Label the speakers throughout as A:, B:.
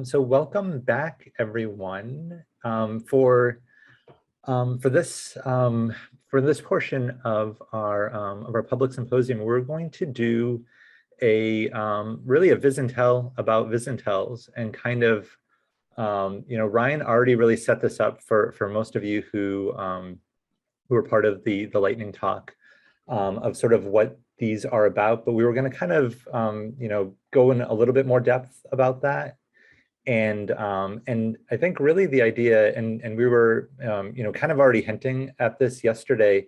A: So welcome back, everyone, for this portion of our public symposium. We're going to do a really a Viz and Tell about Viz and Tells, and kind of Ryan already really set this up for most of you who are part of the lightning talk of sort of what these are about, but we were going to kind of go in a little bit more depth about that. And I think really the idea, and we were kind of already hinting at this yesterday,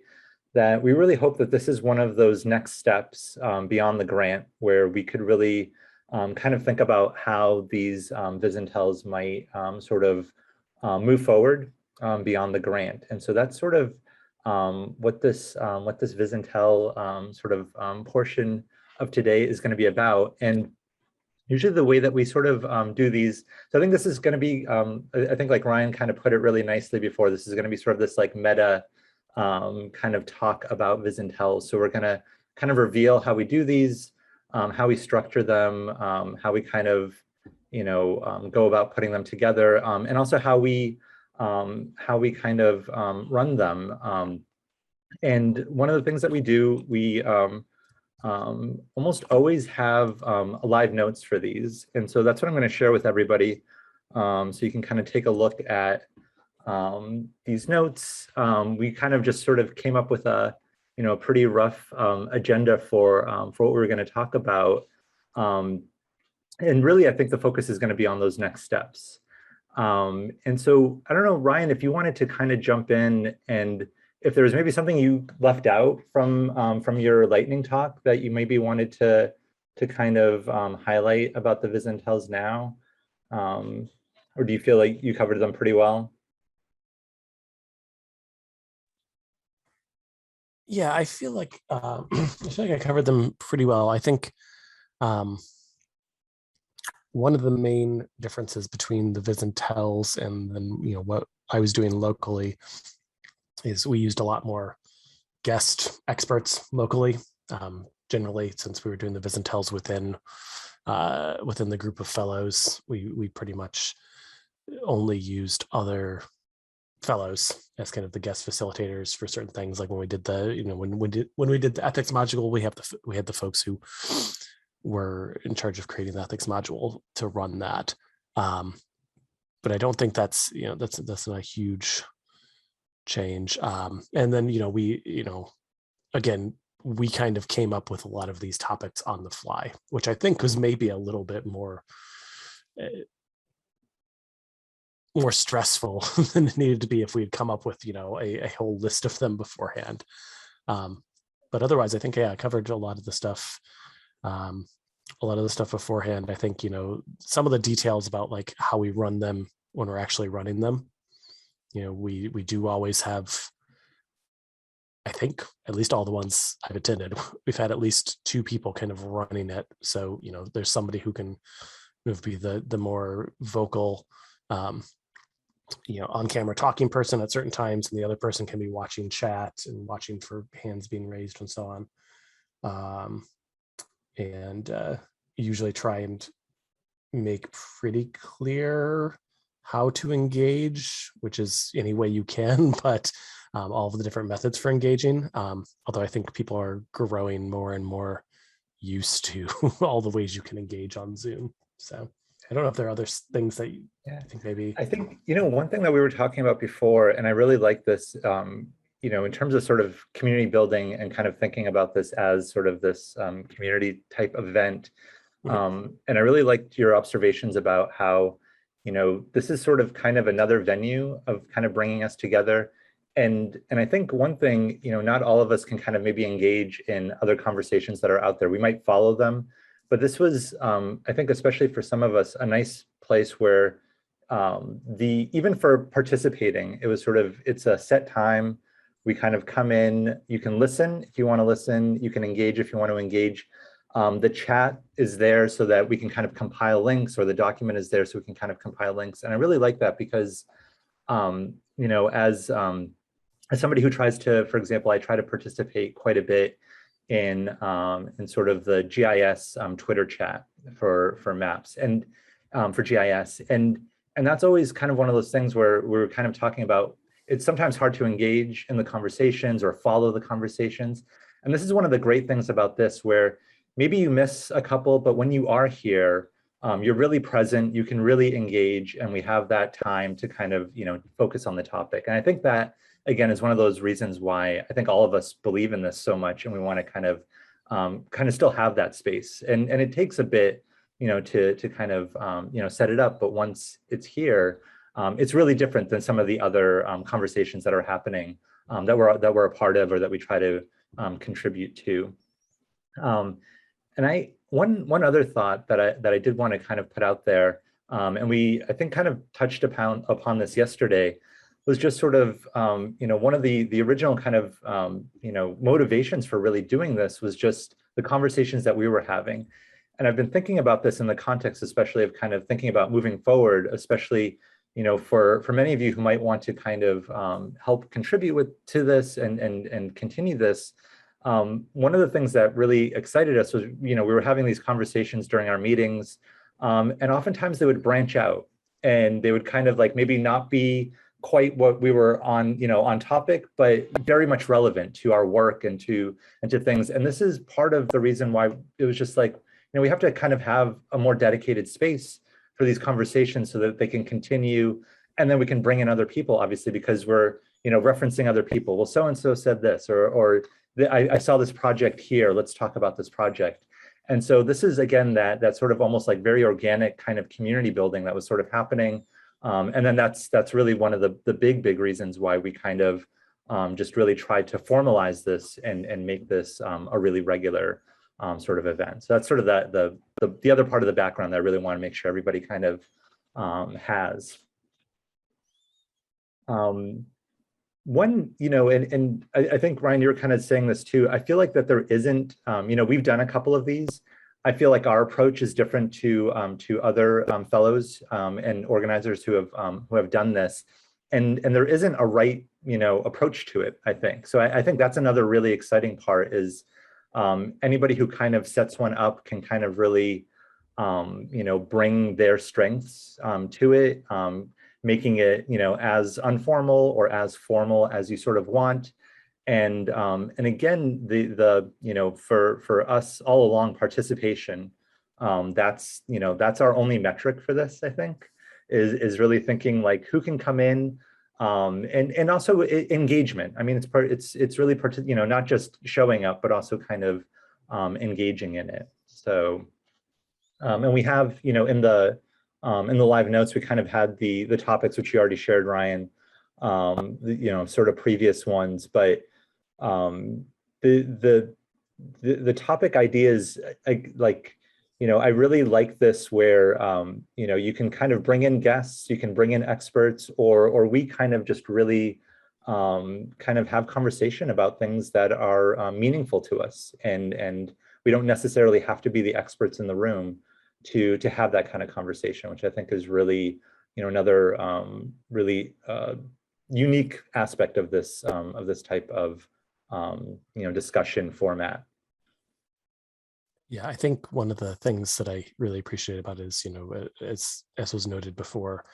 A: that we really hope that this is one of those next steps beyond the grant, where we could really kind of think about how these Viz and Tells might sort of move forward beyond the grant. And so that's sort of what this Viz and Tell sort of portion of today is going to be about. And usually the way that we sort of do these, so I think this is going to be, I think like Ryan kind of put it really nicely before, this is going to be sort of this like meta kind of talk about Viz and Tells. So we're going to kind of reveal how we do these, how we structure them, how we kind of, go about putting them together, and also how we kind of run them. And one of the things that we do, we almost always have live notes for these. And so that's what I'm going to share with everybody. So you can kind of take a look at these notes. We kind of just sort of came up with a pretty rough agenda for what we're going to talk about. And really, I think the focus is going to be on those next steps. And so I don't know, Ryan, if you wanted to kind of jump in, and if there was maybe something you left out from your lightning talk that you maybe wanted to kind of highlight about the Viz and Tells now, or do you feel like you covered them pretty well?
B: Yeah, I feel like I covered them pretty well. I think one of the main differences between the Viz and Tells and then what I was doing locally is we used a lot more guest experts locally. Generally, since we were doing the Viz and Tells within the group of fellows, we pretty much only used other fellows as kind of the guest facilitators for certain things. Like when we did the when we did the ethics module, we had the folks who were in charge of creating the ethics module to run that. But I don't think that's that's not a huge change. And then again, we kind of came up with a lot of these topics on the fly, which I think was maybe a little bit more stressful than it needed to be if we had come up with a whole list of them beforehand. But otherwise, I think I covered a lot of the stuff beforehand. I think some of the details about like how we run them when we're actually running them. We do always have, I think, at least all the ones I've attended, we've had at least two people kind of running it. So, there's somebody who can be the more vocal, on camera talking person at certain times, and the other person can be watching chat and watching for hands being raised and so on. And usually try and make pretty clear how to engage, which is any way you can, but all of the different methods for engaging. Although I think people are growing more and more used to all the ways you can engage on Zoom. So I don't know if there are other things that you think maybe.
A: I think, one thing that we were talking about before, and I really like this, in terms of sort of community building and kind of thinking about this as sort of this community type event. And I really liked your observations about how, this is sort of kind of another venue of kind of bringing us together. And I think one thing, not all of us can kind of maybe engage in other conversations that are out there. We might follow them, but this was, I think, especially for some of us, a nice place where even for participating, it was sort of, it's a set time. We kind of come in, you can listen if you want to listen, you can engage if you want to engage. The chat is there so that we can kind of compile links, or the document is there so we can kind of compile links. And I really like that because, as somebody who tries to, for example, I try to participate quite a bit in sort of the GIS Twitter chat for maps. And for GIS. And that's always kind of one of those things where we're kind of talking about, it's sometimes hard to engage in the conversations or follow the conversations. And this is one of the great things about this, where maybe you miss a couple, but when you are here, you're really present, you can really engage, and we have that time to kind of, focus on the topic. And I think that, again, is one of those reasons why I think all of us believe in this so much, and we want to kind of still have that space. And it takes a bit, to kind of, set it up. But once it's here, it's really different than some of the other conversations that are happening that we're a part of, or that we try to contribute to. And one other thought that I did want to kind of put out there, and I think kind of touched upon this yesterday, was just sort of one of the original kind of motivations for really doing this was just the conversations that we were having. And I've been thinking about this in the context, especially of kind of thinking about moving forward, especially for many of you who might want to kind of help contribute to this and continue this. One of the things that really excited us was, we were having these conversations during our meetings, and oftentimes they would branch out, and they would kind of like maybe not be quite what we were on topic, but very much relevant to our work and to things. And this is part of the reason why it was just like, we have to kind of have a more dedicated space for these conversations so that they can continue. And then we can bring in other people, obviously, because we're, referencing other people. Well, so-and-so said this, or I saw this project here, let's talk about this project. And so this is, again, that sort of almost like very organic kind of community building that was sort of happening. And then that's really one of the big reasons why we kind of just really tried to formalize this and make this a really regular sort of event. So that's sort of the other part of the background that I really want to make sure everybody kind of has. One, and I think, Ryan, you were kind of saying this too. I feel like that there isn't, we've done a couple of these. I feel like our approach is different to other fellows and organizers who have done this, and there isn't a right approach to it, I think. So I think that's another really exciting part is anybody who kind of sets one up can kind of really bring their strengths to it, making it as informal or as formal as you sort of want. And again, the for us all along, participation, that's our only metric for this, I think, is really thinking like who can come in, and also engagement. I mean, it's really not just showing up, but also kind of engaging in it. So and we have in the live notes, we kind of had the topics which you already shared, Ryan, sort of previous ones, but the topic ideas, I really like this where you can kind of bring in guests, you can bring in experts, or we kind of just really kind of have conversation about things that are meaningful to us, and we don't necessarily have to be the experts in the room to have that kind of conversation, which I think is really another really unique aspect of this type of discussion format.
B: Yeah, I think one of the things that I really appreciate about it is, as was noted before,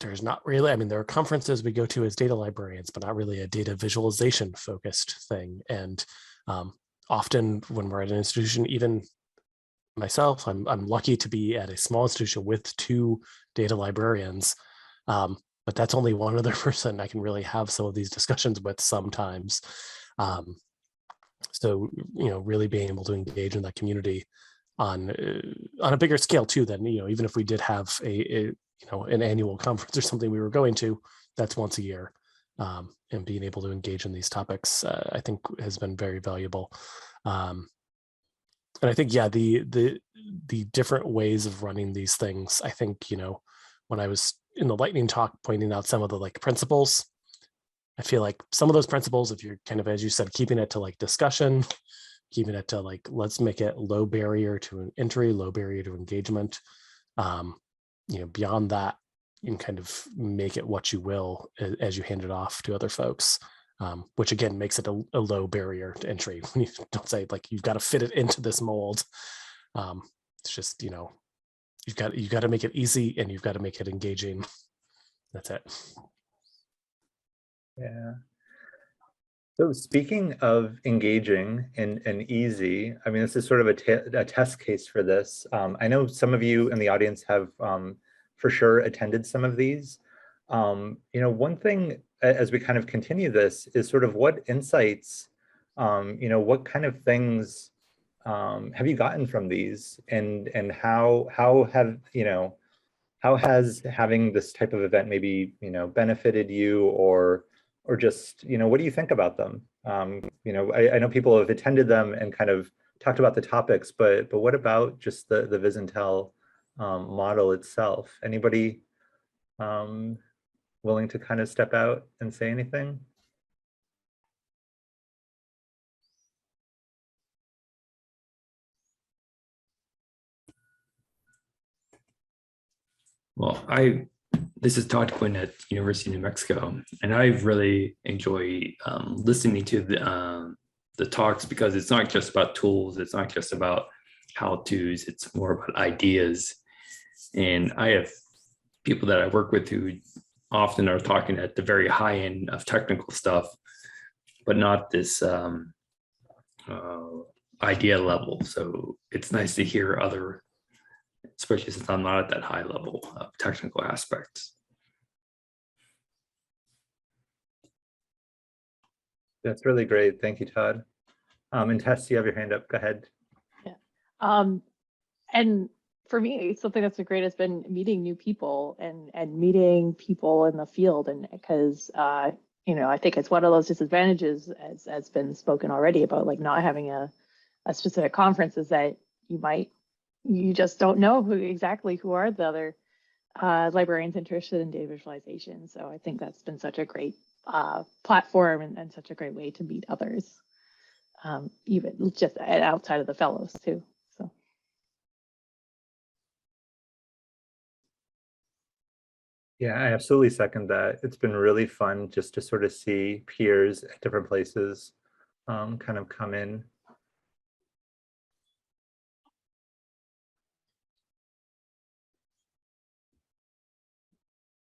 B: there's not really, I mean, there are conferences we go to as data librarians, but not really a data visualization focused thing. And often when we're at an institution, even myself, I'm lucky to be at a small institution with 2 data librarians, but that's only one other person I can really have some of these discussions with sometimes. So, really being able to engage in that community on a bigger scale too, than, even if we did have an annual conference or something we were going to, that's once a year. And being able to engage in these topics, I think has been very valuable. And I think, yeah, the different ways of running these things, I think, when I was in the lightning talk pointing out some of the principles, I feel like some of those principles, if you're kind of, as you said, keeping it to discussion, keeping it to let's make it low barrier to an entry, low barrier to engagement. Beyond that, you can kind of make it what you will as you hand it off to other folks, which again makes it a low barrier to entry. You don't say you've got to fit it into this mold. It's just, you've got to make it easy and you've got to make it engaging. That's it.
A: Yeah. So speaking of engaging and easy, I mean, this is sort of a test case for this. I know some of you in the audience have for sure attended some of these. One thing as we kind of continue this is sort of what insights, what kind of things have you gotten from these, and how have, how has having this type of event maybe, benefited you, or just, what do you think about them? I know people have attended them and kind of talked about the topics, but what about just the Viz and Tell model itself? Anybody willing to kind of step out and say anything?
C: Well, this is Todd Quinn at University of New Mexico, and I really enjoy listening to the talks, because it's not just about tools, it's not just about how-tos, it's more about ideas. And I have people that I work with who often are talking at the very high end of technical stuff, but not this idea level. So it's nice to hear other, especially since I'm not at that high level of technical aspects.
A: That's really great. Thank you, Todd. And Tess, you have your hand up. Go ahead.
D: Yeah. And for me, something that's been great has been meeting new people and meeting people in the field. And because, I think it's one of those disadvantages, as been spoken already about, like not having a specific conference, is that you just don't know exactly who are the other librarians interested in data visualization. So I think that's been such a great platform and such a great way to meet others, even just outside of the fellows too. So.
A: Yeah, I absolutely second that. It's been really fun just to sort of see peers at different places kind of come in.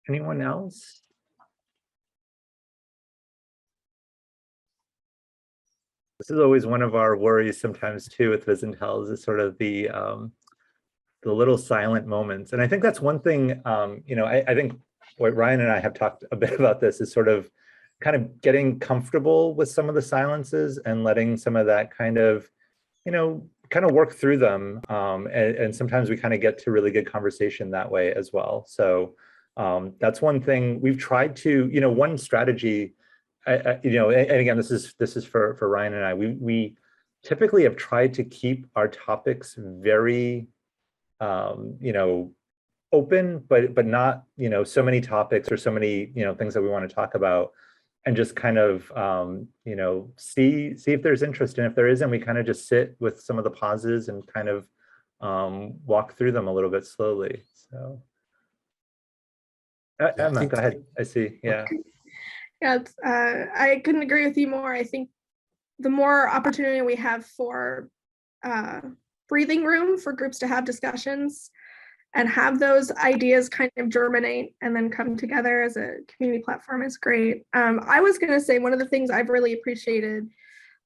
A: Anyone else? This is always one of our worries sometimes too with Viz and Tells, is sort of the little silent moments. And I think that's one thing, I think what Ryan and I have talked a bit about this is sort of getting comfortable with some of the silences and letting some of that kind of work through them. And sometimes we kind of get to really good conversation that way as well. So that's one thing we've tried to, one strategy, and again, this is for Ryan and I, we typically have tried to keep our topics very, open, but not, so many topics or so many, things that we want to talk about, and just kind of, see if there's interest. And if there isn't, we kind of just sit with some of the pauses and kind of walk through them a little bit slowly. So Emma, go ahead. I see. Yeah.
E: Yeah, I couldn't agree with you more. I think the more opportunity we have for breathing room for groups to have discussions and have those ideas kind of germinate and then come together as a community platform is great. I was going to say one of the things I've really appreciated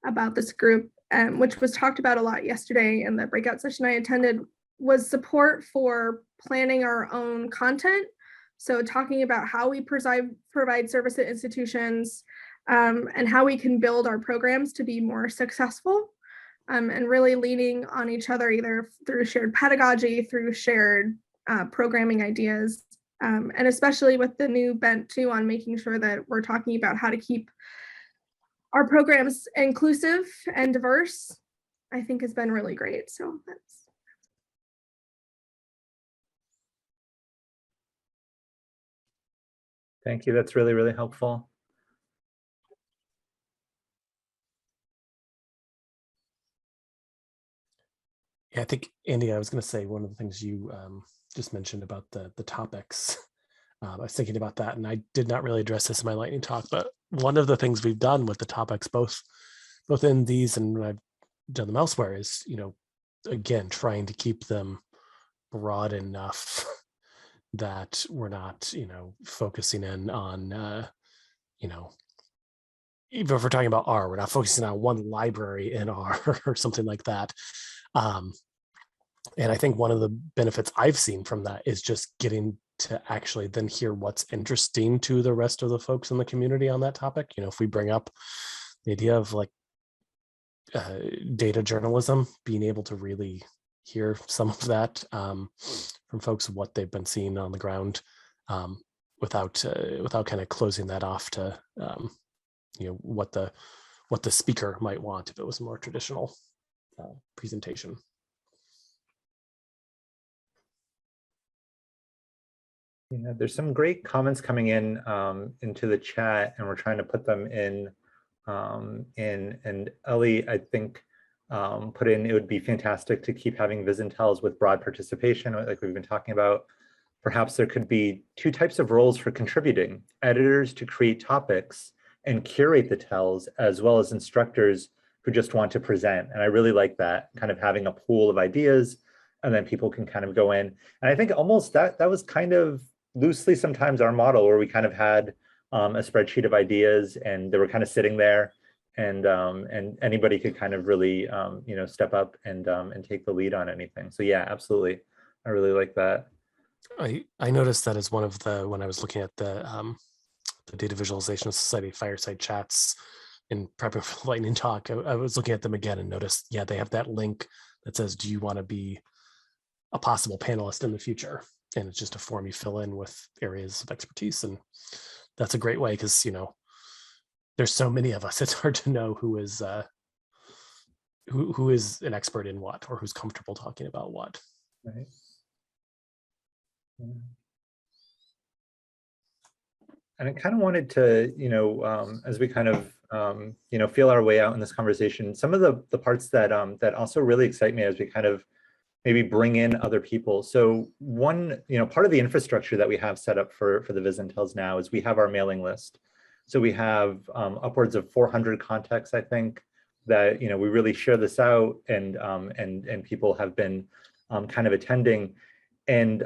E: about this group, which was talked about a lot yesterday in the breakout session I attended, was support for planning our own content. So talking about how we provide service to institutions and how we can build our programs to be more successful, and really leaning on each other, either through shared pedagogy, through shared programming ideas, and especially with the new bent too on making sure that we're talking about how to keep our programs inclusive and diverse, I think has been really great. So that's.
A: Thank you. That's really, really helpful.
B: Yeah, I think, Andy, I was going to say one of the things you just mentioned about the topics. I was thinking about that, and I did not really address this in my lightning talk, but one of the things we've done with the topics, both in these and when I've done them elsewhere, is, again, trying to keep them broad enough that we're not, focusing in on, even if we're talking about R, we're not focusing on one library in R or something like that. And I think one of the benefits I've seen from that is just getting to actually then hear what's interesting to the rest of the folks in the community on that topic. If we bring up the idea of like data journalism, being able to really hear some of that from folks, what they've been seeing on the ground, without kind of closing that off to what the speaker might want if it was a more traditional presentation.
A: Yeah, there's some great comments coming in into the chat, and we're trying to put them in. And Ellie, I think, put in, it would be fantastic to keep having Viz and Tells with broad participation, like we've been talking about. Perhaps there could be two types of roles for contributing: editors to create topics and curate the tells, as well as instructors who just want to present. And I really like that, kind of having a pool of ideas, and then people can kind of go in. And I think almost that was kind of loosely sometimes our model, where we kind of had a spreadsheet of ideas, and they were kind of sitting there, and anybody could kind of really step up and take the lead on anything. So yeah, absolutely, I really like that.
B: I noticed that as one of the, when I was looking at the Data Visualization Society fireside chats in prepping for the lightning talk, I was looking at them again and noticed, yeah, they have that link that says, do you want to be a possible panelist in the future? And it's just a form you fill in with areas of expertise. And that's a great way, because, there's so many of us, it's hard to know who is who is an expert in what, or who's comfortable talking about what.
A: Right. Yeah. And I kind of wanted to, as we kind of, feel our way out in this conversation, some of the parts that that also really excite me as we kind of maybe bring in other people. So one, part of the infrastructure that we have set up for the Viz and Tells now is we have our mailing list. So we have upwards of 400 contacts, I think, that we really share this out, and people have been kind of attending. And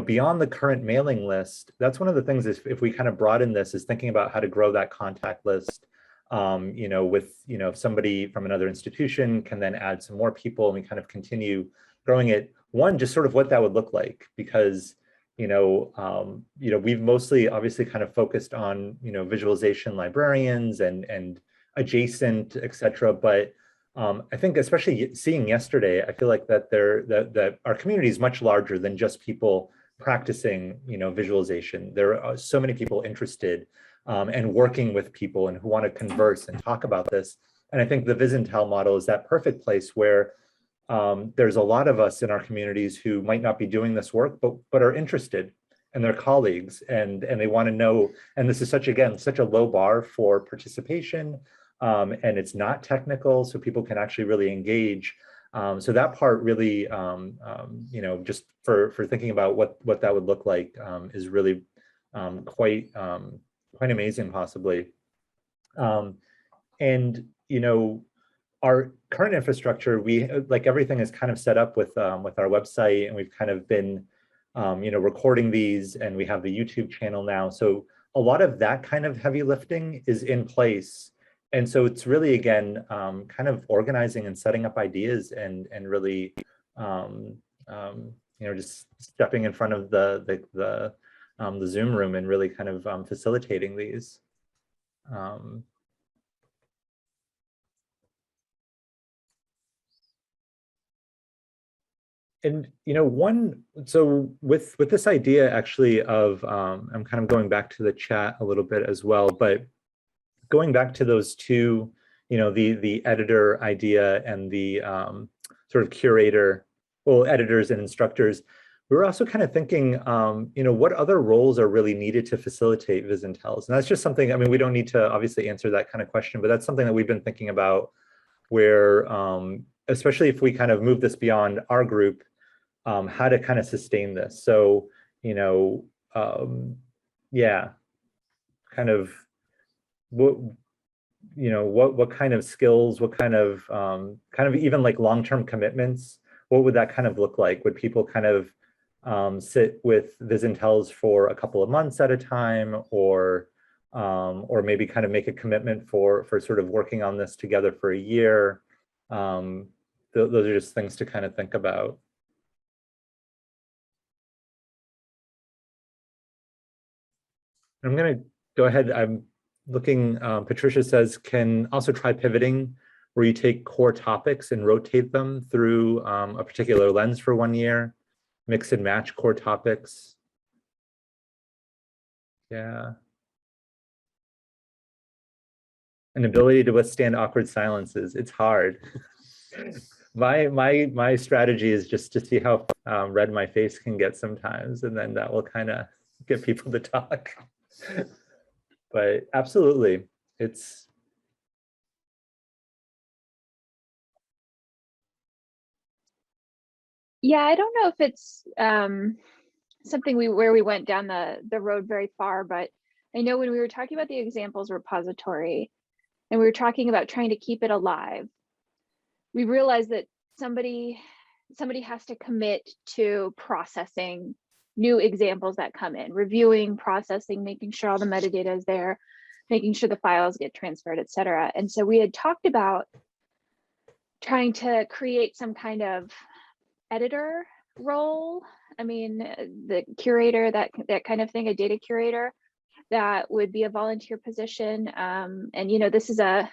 A: beyond the current mailing list, that's one of the things is, if we kind of broaden this, is thinking about how to grow that contact list. With if somebody from another institution can then add some more people, and we kind of continue growing it. One, just sort of what that would look like, because we've mostly obviously kind of focused on visualization librarians and adjacent, etc. But I think, especially seeing yesterday, I feel like that our community is much larger than just people practicing visualization. There are so many people interested and working with people, and who want to converse and talk about this. And I think the Viz and Tell model is that perfect place where there's a lot of us in our communities who might not be doing this work, but are interested, and their colleagues, and they want to know. And this is such a low bar for participation, and it's not technical, so people can actually really engage. So that part really, just for thinking about what that would look like, is really quite amazing, possibly. And our current infrastructure, we like everything is kind of set up with our website, and we've kind of been recording these, and we have the YouTube channel now. So a lot of that kind of heavy lifting is in place. And so it's really, again, kind of organizing and setting up ideas, and really just stepping in front of the Zoom room, and really kind of facilitating these. And so with this idea, actually, of I'm kind of going back to the chat a little bit as well, but going back to those two, the editor idea and the sort of curator, well, editors and instructors, we were also kind of thinking, what other roles are really needed to facilitate Viz and Tells? And that's just something, I mean, we don't need to obviously answer that kind of question, but that's something that we've been thinking about, where, especially if we kind of move this beyond our group, how to kind of sustain this. So, yeah, kind of what kind of skills, what kind of even like long-term commitments, what would that kind of look like? Would people kind of sit with Viz and Tells for a couple of months at a time, or maybe kind of make a commitment for sort of working on this together for a year? Those are just things to kind of think about. I'm going to go ahead. I'm looking, Patricia says, can also try pivoting, where you take core topics and rotate them through a particular lens for 1 year, mix and match core topics. Yeah. An ability to withstand awkward silences. It's hard. My strategy is just to see how red my face can get sometimes, and then that will kind of get people to talk. But absolutely, it's.
F: Yeah, I don't know if it's something where we went down the road very far, but I know when we were talking about the examples repository and we were talking about trying to keep it alive, we realized that somebody has to commit to processing new examples that come in, reviewing, processing, making sure all the metadata is there, making sure the files get transferred, et cetera. And so we had talked about trying to create some kind of editor role. I mean, the curator, that kind of thing, a data curator that would be a volunteer position. And this is a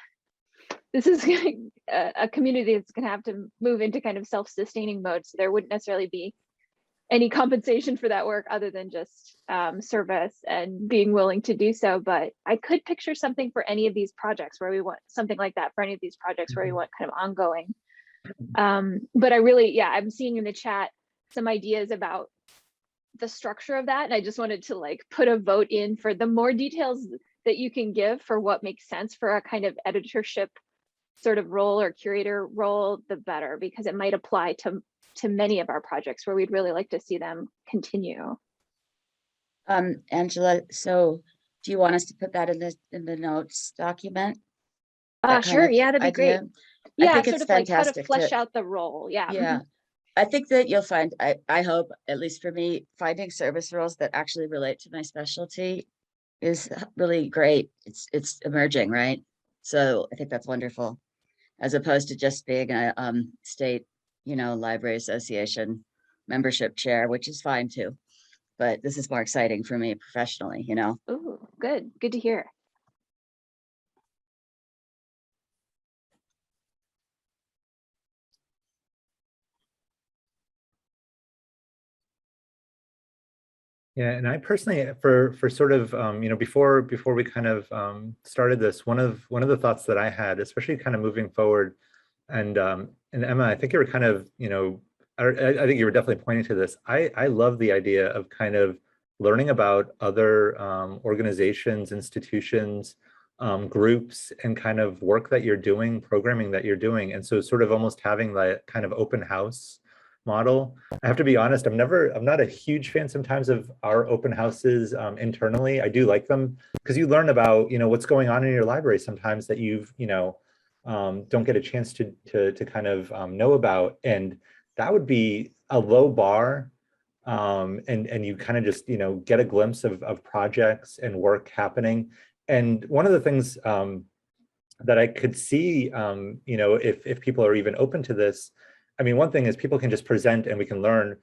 F: community that's going to have to move into kind of self-sustaining mode. So there wouldn't necessarily be any compensation for that work other than just service and being willing to do so. But I could picture something for any of these projects where we want something like that for any of these projects where we want kind of ongoing. But I really, I'm seeing in the chat some ideas about the structure of that. And I just wanted to like put a vote in for the more details that you can give for what makes sense for a kind of editorship sort of role or curator role, the better, because it might apply to many of our projects where we'd really like to see them continue.
G: Angela, so do you want us to put that in the notes document?
F: Sure, yeah, that'd be great. Yeah,
G: I think
F: sort
G: it's
F: of like how to
G: fantastic
F: flesh out the role. Yeah.
G: Yeah. I think that you'll find, I hope, at least for me, finding service roles that actually relate to my specialty is really great. It's emerging, right? So I think that's wonderful, as opposed to just being a state, library association membership chair, which is fine too. But this is more exciting for me professionally,
F: Oh, good to hear.
A: Yeah, and I personally, for sort of, before we kind of started this, one of the thoughts that I had, especially kind of moving forward, and Emma, I think you were kind of, I think you were definitely pointing to this. I love the idea of kind of learning about other organizations, institutions, groups, and kind of work that you're doing, programming that you're doing, and so sort of almost having that kind of open house model. I have to be honest, I'm not a huge fan sometimes of our open houses internally. I do like them because you learn about, what's going on in your library sometimes that you've, don't get a chance to kind of know about. And that would be a low bar. And you kind of just, get a glimpse of projects and work happening. And one of the things that I could see, if people are even open to this, I mean, one thing is people can just present and we can learn,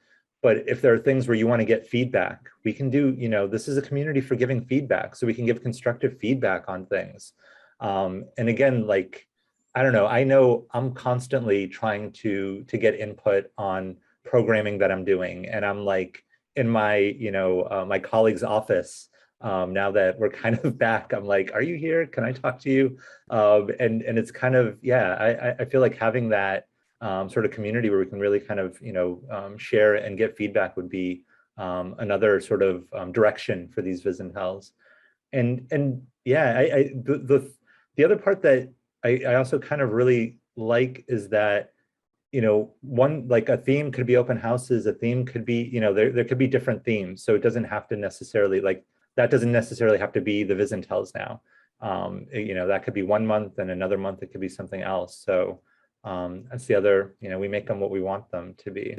A: but if there are things where you want to get feedback, we can do, this is a community for giving feedback, so we can give constructive feedback on things. And again, like, I don't know, I know I'm constantly trying to get input on programming that I'm doing. And I'm like in my, my colleague's office, now that we're kind of back, I'm like, are you here? Can I talk to you? And it's kind of, I feel like having that sort of community where we can really kind of, share and get feedback would be another sort of direction for these Viz and Tells. And yeah, the other part that I also kind of really like is that, one, like a theme could be open houses, a theme could be, there could be different themes. So it doesn't have to necessarily, like, that doesn't necessarily have to be the Viz and Tells now. That could be 1 month, and another month it could be something else. So that's the other, we make them what we want them to be.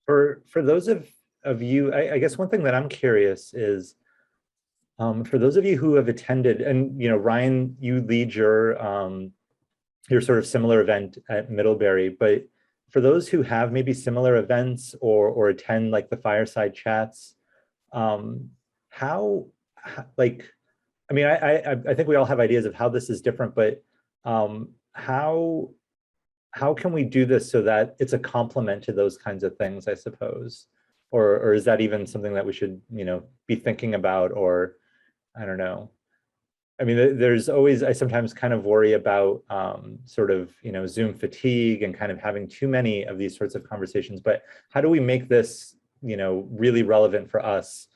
A: For those of you, I guess one thing that I'm curious is, for those of you who have attended, and Ryan, you lead your sort of similar event at Middlebury, but for those who have maybe similar events or attend like the fireside chats, like, I mean, I think we all have ideas of how this is different, but how can we do this so that it's a complement to those kinds of things, I suppose? Or is that even something that we should, be thinking about, or I don't know. I mean, there's always, I sometimes kind of worry about sort of, Zoom fatigue and kind of having too many of these sorts of conversations, but how do we make this, really relevant for us?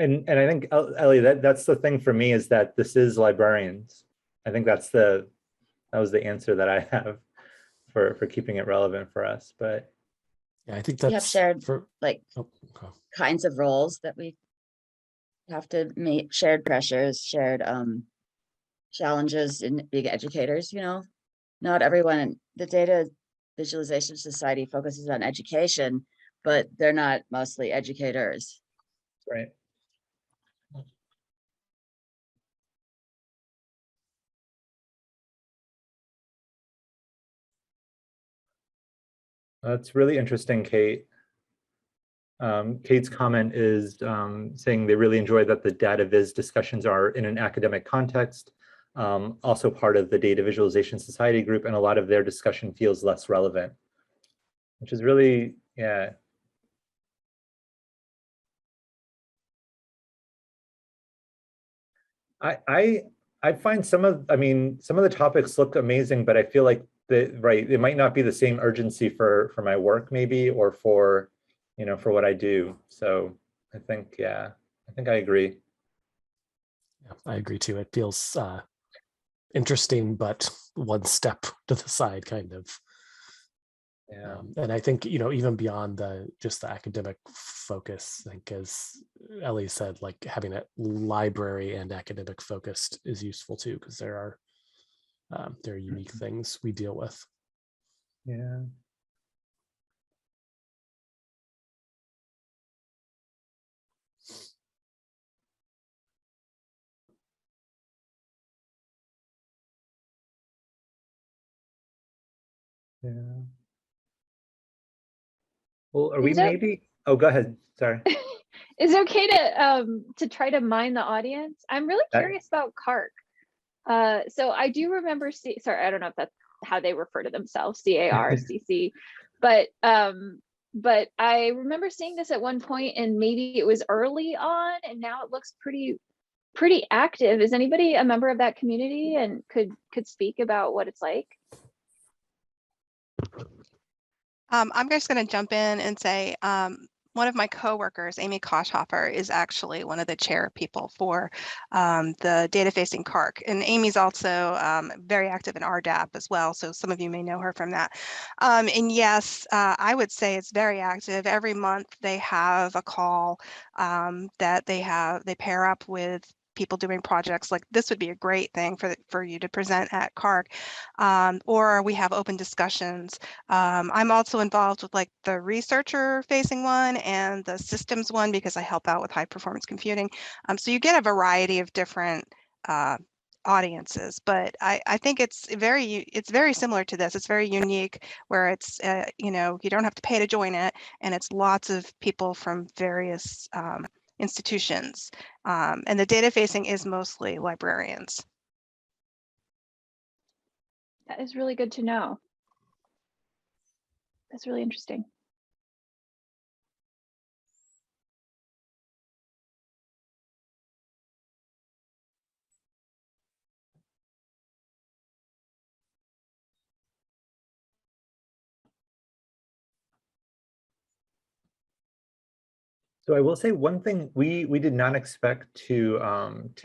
A: And I think, Ellie, that's the thing for me, is that this is librarians. I think that was the answer that I have for keeping it relevant for us. But
B: yeah, I think
G: We have
B: that's
G: shared
B: for
G: like
B: oh, okay.
G: kinds of roles that we have to meet, shared pressures, shared challenges in being educators, Not everyone, the Data Visualization Society focuses on education, but they're not mostly educators.
A: right. That's really interesting, Kate. Kate's comment is saying they really enjoy that the data viz discussions are in an academic context, also part of the Data Visualization Society group, and a lot of their discussion feels less relevant, which is really, yeah. I find some of the topics look amazing, but I feel like it might not be the same urgency for my work maybe, or for for what I do. So I think, yeah, I think I agree.
B: Yeah, I agree too. It feels interesting, but one step to the side, kind of.
A: Yeah.
B: And I think, even beyond just the academic focus, I think, as Ellie said, like having a library and academic focused is useful too, because there are unique things we deal with.
A: Yeah. Yeah. Well, are we maybe? Oh, go ahead. Sorry.
F: Is it okay to try to mine the audience? I'm really curious about CARC. So I do remember sorry, I don't know if that's how they refer to themselves, CARCC, but I remember seeing this at one point, and maybe it was early on, and now it looks pretty active. Is anybody a member of that community and could speak about what it's like?
H: I'm just going to jump in and say one of my coworkers, Amy Koshhopper, is actually one of the chair people for the data facing CARC. And Amy's also very active in RDAP as well. So some of you may know her from that. And yes, I would say it's very active. Every month they have a call that they pair up with people doing projects. Like this would be a great thing for you to present at CARC, or we have open discussions. I'm also involved with like the researcher facing one and the systems one, because I help out with high performance computing. So you get a variety of different audiences, but I think it's very similar to this. It's very unique, where it's you don't have to pay to join it, and it's lots of people from various institutions, and the data facing is mostly librarians.
F: That is really good to know. That's really interesting.
A: So I will say one thing, we did not expect to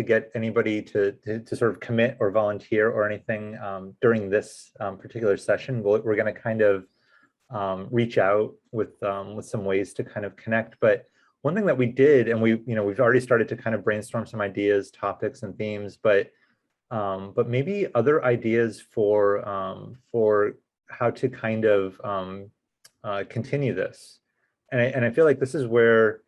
A: get anybody to sort of commit or volunteer or anything during this particular session. We're going to kind of reach out with some ways to kind of connect. But one thing that we did, and we've already started to kind of brainstorm some ideas, topics, and themes, but maybe other ideas for how to kind of continue this. And I feel like this is where,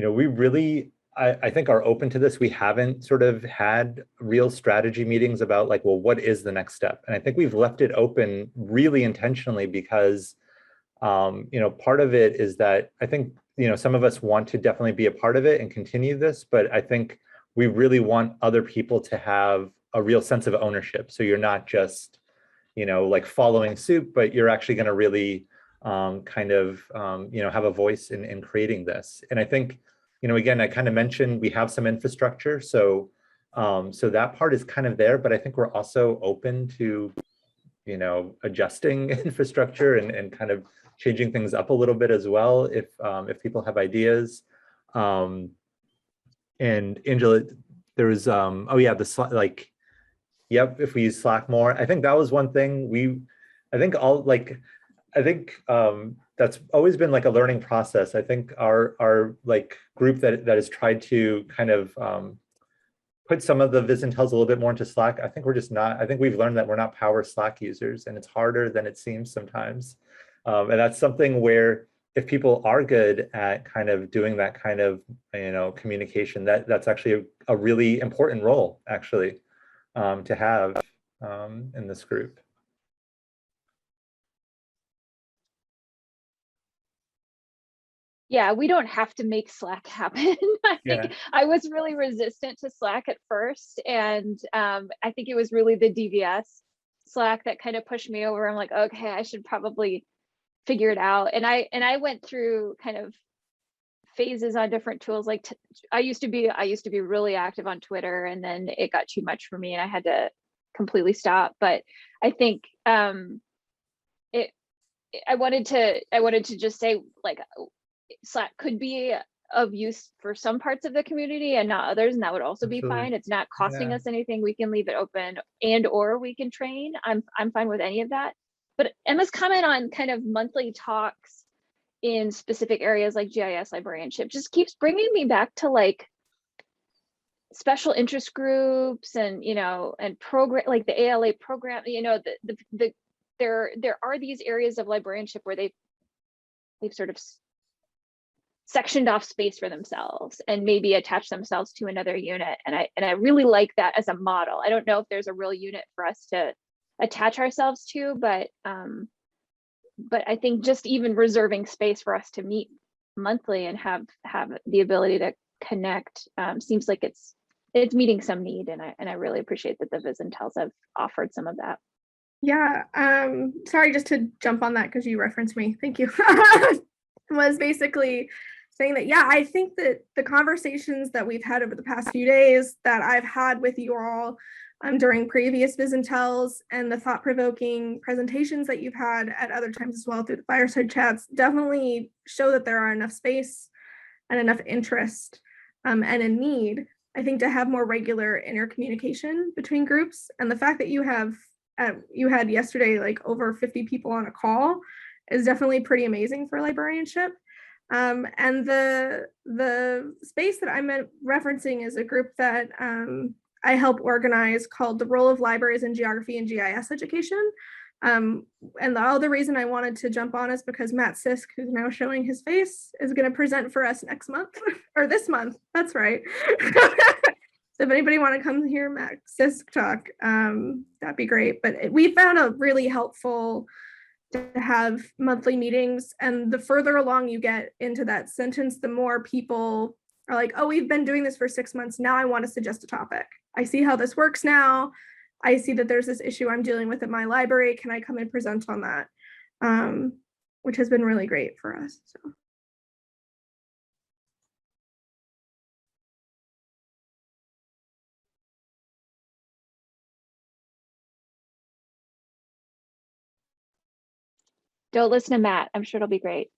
A: we really, I think, are open to this. We haven't sort of had real strategy meetings about like, well, what is the next step? And I think we've left it open really intentionally because, part of it is that I think, some of us want to definitely be a part of it and continue this, but I think we really want other people to have a real sense of ownership. So you're not just, like following suit, but you're actually going to really kind of, have a voice in creating this. And I think, again, I kind of mentioned we have some infrastructure. So that part is kind of there, but I think we're also open to, adjusting infrastructure and kind of changing things up a little bit as well if people have ideas. And Angela, there was, oh yeah, yep, if we use Slack more. I think that was one thing I think that's always been like a learning process. I think our like group that has tried to kind of put some of the viz and tells a little bit more into Slack. I think we've learned that we're not power Slack users, and it's harder than it seems sometimes. And that's something where if people are good at kind of doing that kind of, communication, that's actually a really important role actually to have in this group.
F: Yeah, we don't have to make Slack happen. I think I was really resistant to Slack at first. And I think it was really the DVS Slack that kind of pushed me over. I'm like, okay, I should probably figure it out. And I went through kind of phases on different tools. Like I used to be really active on Twitter, and then it got too much for me and I had to completely stop. But I think I wanted to just say, like, Slack could be of use for some parts of the community and not others, and that would also be fine. It's not costing us anything. We can leave it open or we can train. I'm fine with any of that. But Emma's comment on kind of monthly talks in specific areas like GIS librarianship just keeps bringing me back to like special interest groups and and program like the ALA program. There are these areas of librarianship where they've sort of sectioned off space for themselves and maybe attach themselves to another unit. And I really like that as a model. I don't know if there's a real unit for us to attach ourselves to, but I think just even reserving space for us to meet monthly and have the ability to connect seems like it's meeting some need. And I really appreciate that the Viz and Tells have offered some of that.
E: Yeah, sorry, just to jump on that because you referenced me. Thank you. Was basically saying that, yeah, I think that the conversations that we've had over the past few days that I've had with you all during previous Viz and Tells and the thought-provoking presentations that you've had at other times as well through the fireside chats definitely show that there are enough space and enough interest and a need, I think, to have more regular intercommunication between groups. And the fact that you had yesterday like over 50 people on a call is definitely pretty amazing for librarianship. And the space that I'm referencing is a group that I help organize called The Role of Libraries in Geography and GIS Education. And the other reason I wanted to jump on is because Matt Sisk, who's now showing his face, is going to present for us next month, or this month, that's right. So if anybody want to come hear Matt Sisk talk, that'd be great. But we found a really helpful to have monthly meetings, and the further along you get into that sentence, the more people are like, oh, we've been doing this for 6 months. Now I want to suggest a topic. I see how this works now. I see that there's this issue I'm dealing with at my library. Can I come and present on that? Which has been really great for us. So.
F: Don't listen to Matt. I'm sure it'll be great.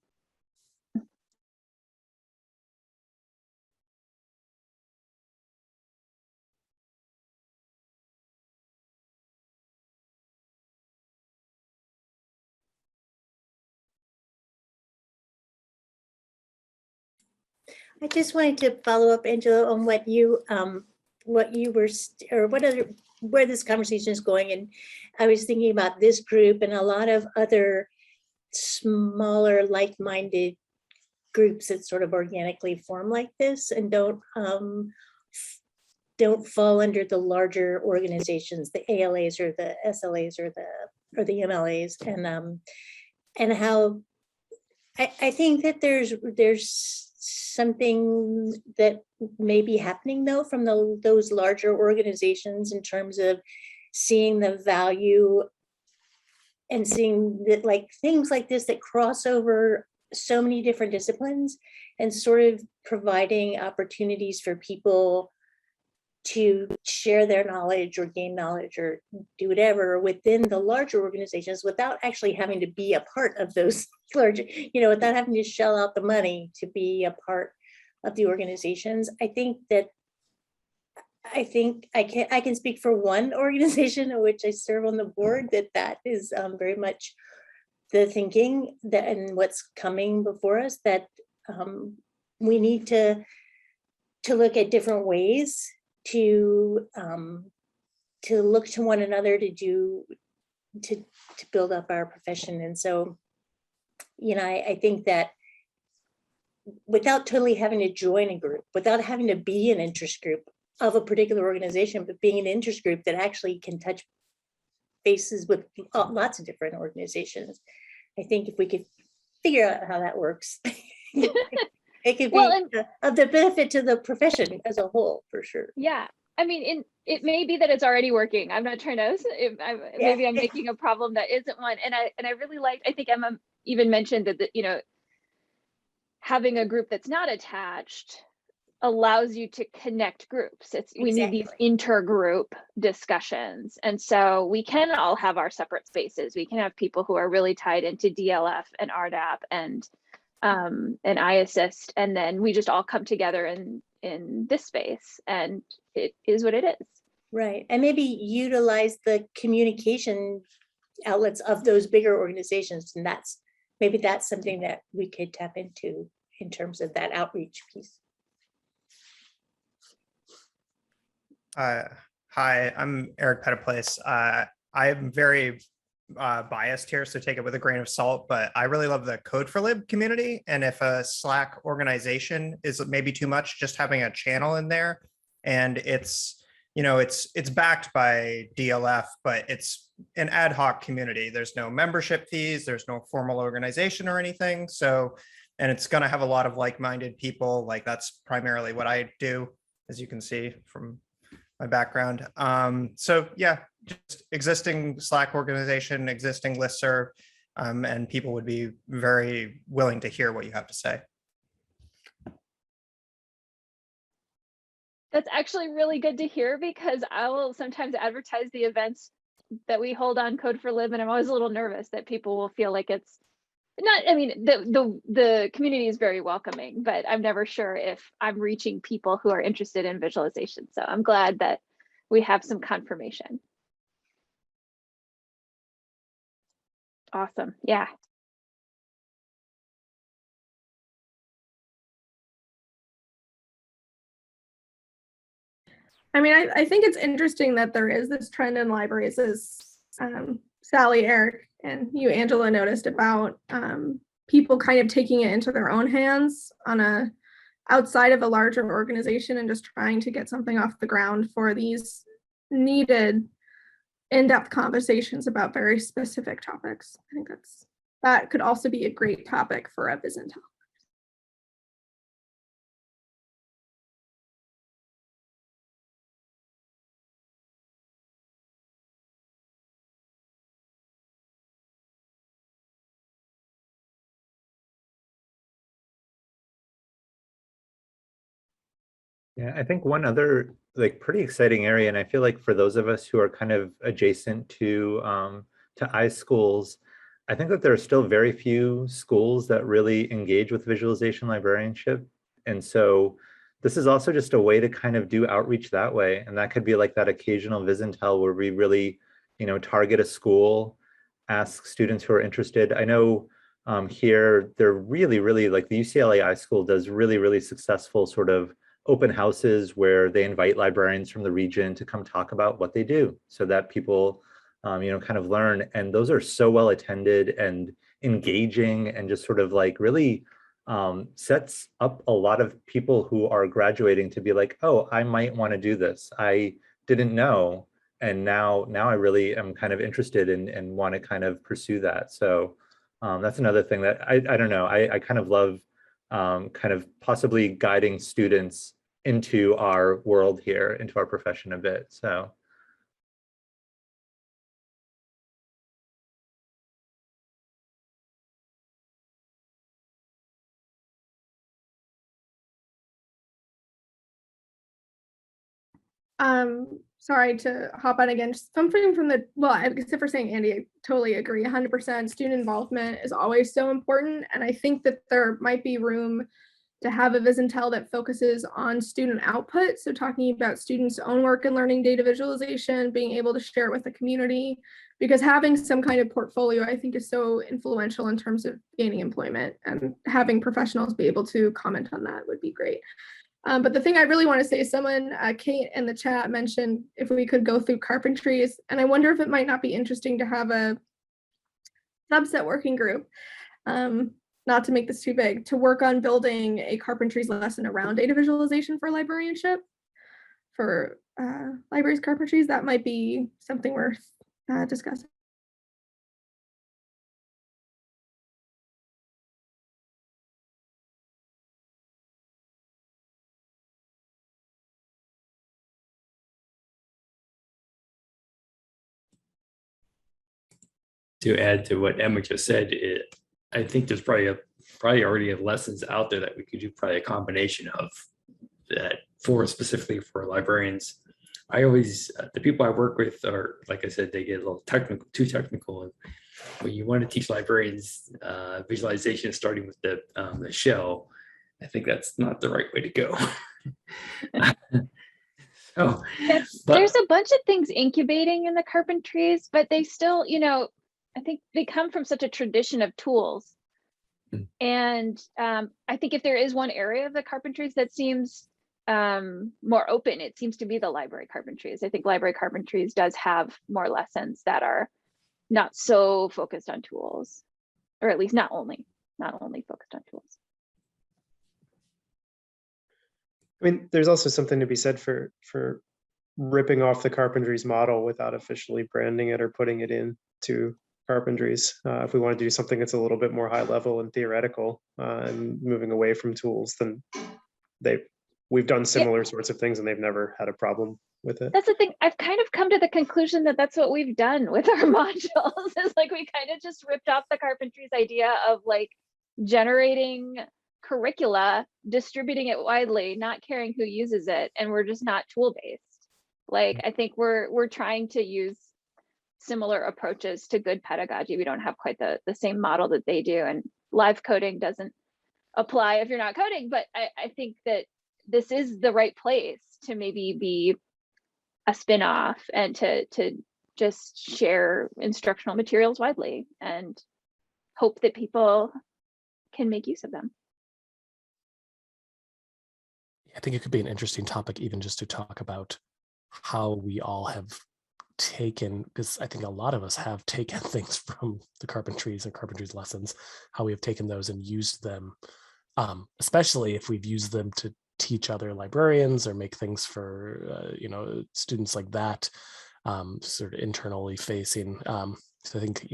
I: I just wanted to follow up, Angela, on what you were, or where this conversation is going. And I was thinking about this group and a lot of other smaller, like-minded groups that sort of organically form like this and don't fall under the larger organizations, the ALAs or the SLAs or the MLAs, and how I think that there's something that may be happening though from those larger organizations in terms of seeing the value and seeing that, like, things like this that cross over so many different disciplines and sort of providing opportunities for people to share their knowledge or gain knowledge or do whatever within the larger organizations without actually having to be a part of those larger, without having to shell out the money to be a part of the organizations. I think I can speak for one organization in which I serve on the board that is very much the thinking that and what's coming before us, that we need to look at different ways to look to one another to build up our profession. And so, I think that without totally having to join a group, without having to be an interest group of a particular organization, but being an interest group that actually can touch bases with lots of different organizations. I think if we could figure out how that works, it could be of the benefit to the profession as a whole, for sure.
F: Yeah. I mean, it may be that it's already working. I'm not trying to, maybe I'm making a problem that isn't one. And I really liked, I think Emma even mentioned that, having a group that's not attached allows you to connect groups. We need these intergroup discussions. And so we can all have our separate spaces. We can have people who are really tied into DLF and RDAP and iAssist, and then we just all come together in this space, and it is what it is.
I: Right. And maybe utilize the communication outlets of those bigger organizations. And maybe that's something that we could tap into in terms of that outreach piece.
J: Hi, I'm Eric Pettiplace. I'm very biased here, so take it with a grain of salt, but I really love the Code for Lib community. And if a Slack organization is maybe too much, just having a channel in there, and it's backed by DLF, but it's an ad hoc community. There's no membership fees, there's no formal organization or anything. So, and it's going to have a lot of like-minded people. Like, that's primarily what I do, as you can see from my background. So yeah, just existing Slack organization, existing listserv, and people would be very willing to hear what you have to say.
F: That's actually really good to hear, because I will sometimes advertise the events that we hold on Code for Lib, and I'm always a little nervous that people will feel like it's not, I mean, the community is very welcoming, but I'm never sure if I'm reaching people who are interested in visualization. So I'm glad that we have some confirmation. Awesome. Yeah.
E: I mean, I think it's interesting that there is this trend in libraries, as Sally, Eric, and you, Angela, noticed about people kind of taking it into their own hands outside of a larger organization and just trying to get something off the ground for these needed in-depth conversations about very specific topics. I think that could also be a great topic for a Visintel.
A: Yeah, I think one other like pretty exciting area, and I feel like for those of us who are kind of adjacent to iSchools, I think that there are still very few schools that really engage with visualization librarianship. And so this is also just a way to kind of do outreach that way. And that could be like that occasional visit and tell where we really, target a school, ask students who are interested. I know here they're really like the UCLA iSchool does really successful sort of open houses where they invite librarians from the region to come talk about what they do so that people kind of learn. And those are so well attended and engaging and just sort of like really sets up a lot of people who are graduating to be like, oh, I might want to do this. I didn't know. And now I really am kind of interested in and want to kind of pursue that. So that's another thing that I don't know. I kind of love kind of possibly guiding students into our world here, into our profession a bit. So.
E: Sorry to hop on again, just something from the, well, except for saying Andy, I totally agree 100%. Student involvement is always so important. And I think that there might be room to have a viz and tell that focuses on student output. So talking about students' own work and learning data visualization, being able to share it with the community, because having some kind of portfolio, I think, is so influential in terms of gaining employment, and having professionals be able to comment on that would be great. But the thing I really want to say is someone, Kate in the chat mentioned if we could go through carpentries, and I wonder if it might not be interesting to have a subset working group, not to make this too big, to work on building a carpentries lesson around data visualization for librarianship, for libraries carpentries. That might be something worth discussing.
C: To add to what Emma just said, I think there's probably already lessons out there that we could do probably a combination of that specifically for librarians. I always, the people I work with are, like I said, they get a little too technical. And when you want to teach librarians visualization starting with the shell, I think that's not the right way to go. So,
F: there's a bunch of things incubating in the carpentries, but they still, I think they come from such a tradition of tools. And I think if there is one area of the carpentries that seems more open, it seems to be the library carpentries. I think library carpentries does have more lessons that are not so focused on tools, or at least not only focused on tools.
K: I mean, there's also something to be said for ripping off the carpentries model without officially branding it or putting it into carpentries. If we want to do something that's a little bit more high level and theoretical and moving away from tools, then we've done similar sorts of things and they've never had a problem with it.
F: That's the thing. I've kind of come to the conclusion that that's what we've done with our modules. Is like we kind of just ripped off the carpentries idea of like generating curricula, distributing it widely, not caring who uses it, and we're just not tool based. Like I think we're trying to use similar approaches to good pedagogy. We don't have quite the same model that they do, and live coding doesn't apply if you're not coding, but I think that this is the right place to maybe be a spin-off and to just share instructional materials widely and hope that people can make use of them.
B: I think it could be an interesting topic even just to talk about how we all have taken, because I think a lot of us have taken things from the carpentries and carpentries lessons, how we have taken those and used them, especially if we've used them to teach other librarians or make things for students like that, sort of internally facing. So I think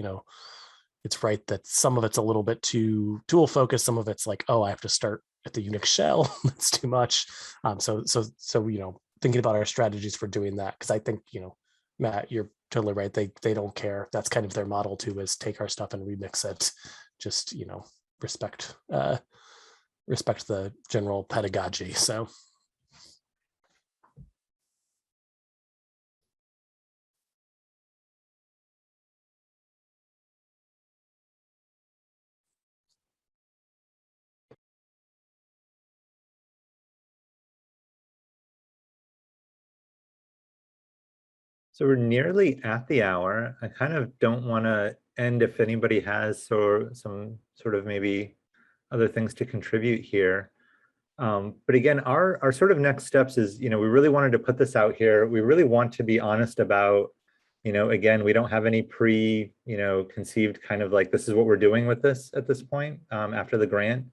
B: it's right that some of it's a little bit too tool focused. Some of it's like, oh, I have to start at the Unix shell. That's too much. So thinking about our strategies for doing that, because I think Matt, you're totally right. They don't care. That's kind of their model too, is take our stuff and remix it. Just respect the general pedagogy. So
A: So we're nearly at the hour. I kind of don't want to end if anybody has some sort of maybe other things to contribute here. But again, our sort of next steps is, we really wanted to put this out here. We really want to be honest about, again, we don't have any conceived kind of like, this is what we're doing with this at this point after the grant.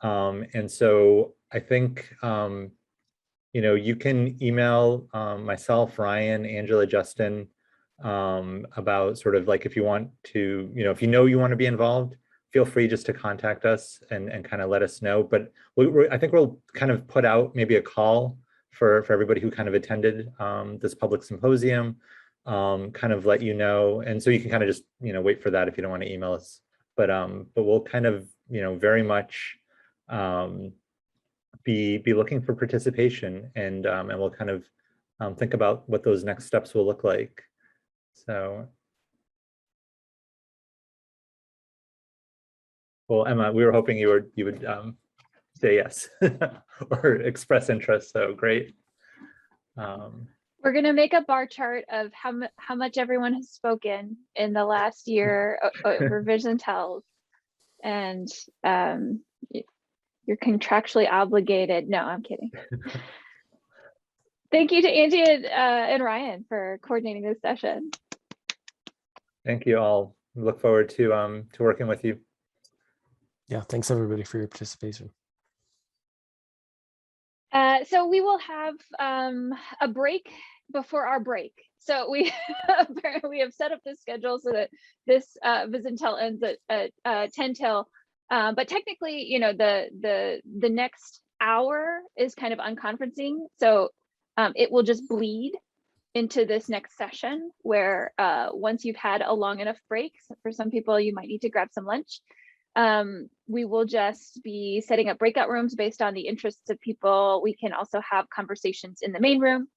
A: And so I think, you can email myself, Ryan, Angela, Justin, about sort of like if you want to, if you want to be involved, feel free just to contact us and kind of let us know. But I think we'll kind of put out maybe a call for everybody who kind of attended this public symposium, kind of let you know. And so you can kind of just, wait for that if you don't want to email us. But we'll kind of, very much be looking for participation, and we'll kind of think about what those next steps will look like. So, well, Emma, we were hoping you would say yes or express interest. So great.
F: We're going to make a bar chart of how much everyone has spoken in the last year over Vision Tells, and you're contractually obligated. No, I'm kidding. Thank you to Angie and Ryan for coordinating this session.
A: Thank you all. Look forward to working with you.
B: Yeah, thanks everybody for your participation.
F: So we will have a break before our break. So we have set up this schedule so that this Vision Tell ends at 10 till. But technically, the next hour is kind of unconferencing. So it will just bleed into this next session where once you've had a long enough break, for some people, you might need to grab some lunch. We will just be setting up breakout rooms based on the interests of people. We can also have conversations in the main room,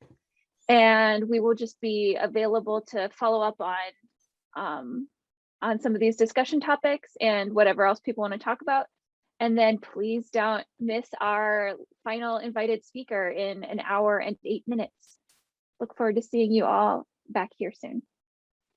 F: and we will just be available to follow up on some of these discussion topics and whatever else people want to talk about. And then please don't miss our final invited speaker in an hour and 8 minutes. Look forward to seeing you all back here soon.